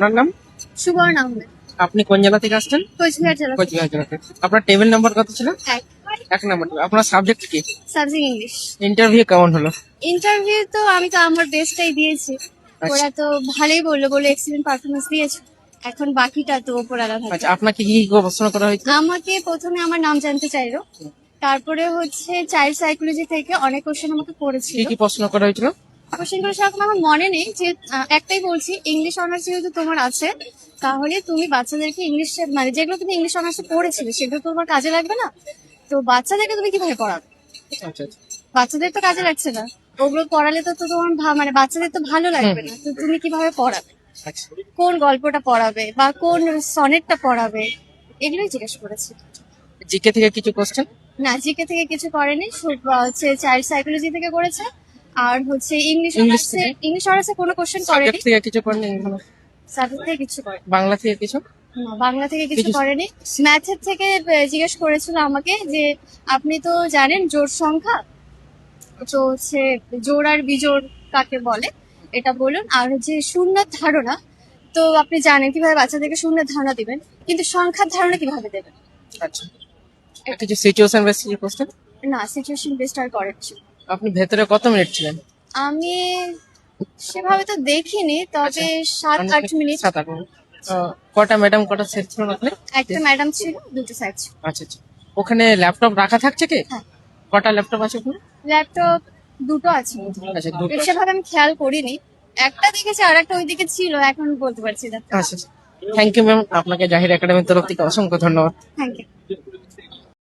আপনার নাম? সুবর্ণ আহমেদ, আপনি কোন জেলা থেকে আসছেন? কোচবিহার জেলা থেকে। কোচবিহার জেলা থেকে। আপনার টেবিল নাম্বার কত ছিল? এক, 1 নম্বর। আপনার সাবজেক্ট কি? Subject English. ইন্টারভিউ কেমন হলো? ইন্টারভিউ তো আমি তো আমার বেস্টটাই দিয়েছি। আচ্ছা। ওরা তো ভালোই বলে এক্সিলেন্ট পারফরমেন্স দিয়েছে। এখন বাকিটা তো ওপরওয়ালা আচ্ছা, থাকে। আপনাকে কি কি প্রশ্ন করা হয়েছিল? আমাকে প্রথমে আমার নাম জানতে চাইলো, তারপরে হচ্ছে চাইল্ড সাইকোলজি থেকে অনেক কোশ্চেন আমাকে কি করেছিল। কি প্রশ্ন করা হয়েছিল? কোশ্চেন করে সেরকম আমার মনে নেই, যে একটাই বলছি, ইংলিশ অনার্স যেহেতু তোমার আছে, তাহলে তুমি বাচ্চাদেরকে ইংলিশ, মানে যেগুলো তুমি ইংলিশ অনার্সে পড়েছিলে সেগুলো তো তোমার কাজে লাগবে না, তো বাচ্চাদেরকে তুমি কিভাবে পড়াবে? আচ্ছা আচ্ছা বাচ্চাদের তো কাজে লাগছে না, ওগুলো পড়ালে তো তো তোমার মানে বাচ্চাদের তো ভালো লাগবে না, তো তুমি কিভাবে পড়াবে, আচ্ছা। কোন গল্পটা পড়াবে বা কোন সনেটটা পড়াবে, এগুলোই জিজ্ঞেস করেছি। জিকে থেকে কিছু কোশ্চেন? না, জিকে থেকে কিছু করেনি, শুধু হচ্ছে চাইল্ড সাইকোলজি থেকে করেছে, আর হচ্ছে ইংলিশ ইংলিশ অনার্সে, থেকে? ইংলিশ অনার্সে কোনো কোশ্চেন করেনি। সাবজেক্ট থেকে কিছু করেনি? সাবজেক্ট থেকে কিছু করেনি। বাংলা থেকে কিছু? না, বাংলা থেকে কিছু কিছু- করেনি। ম্যাথের থেকে জিজ্ঞেস করেছিল আমাকে যে আপনি তো জানেন জোড় সংখ্যা, তো হচ্ছে জোড় আর বিজোড় কাকে বলে এটা বলুন, আর হচ্ছে শূন্যের ধারণা, তো আপনি জানেন কিভাবে বাচ্চাদেরকে শূন্যের ধারণা দিবেন, কিন্তু সংখ্যার ধারণা কিভাবে দেবেন। আচ্ছা। কিছু সিচুয়েশন বেস কিছু কোশ্চেন? না, সিচুয়েশন বেসড আর করেছি। আপনি ভেতরে কত মিনিট ছিলেন? আমি সেভাবে তো দেখিনি, তবে 7-8 মিনিট। 7-8 মিনিট। কটা ম্যাডাম কটা স্যার ছিলেন আপনি? একটা ম্যাডাম ছিল, দুটো স্যার ছিল। আচ্ছা আচ্ছা। ওখানে ল্যাপটপ রাখা থাকছে কি? হ্যাঁ। কটা ল্যাপটপ আছে ওখানে? ল্যাপটপ দুটো আছে। আচ্ছা, দুটো। সেভাবে আমি খেয়াল করিনি, একটা দেখেছি আর একটা ওইদিকে ছিল, এখন বলতে পারছি না। আচ্ছা। থ্যাংক ইউ ম্যাম, আপনাকে জাহির একাডেমির তরফ থেকে অসংখ্য ধন্যবাদ। Thank you.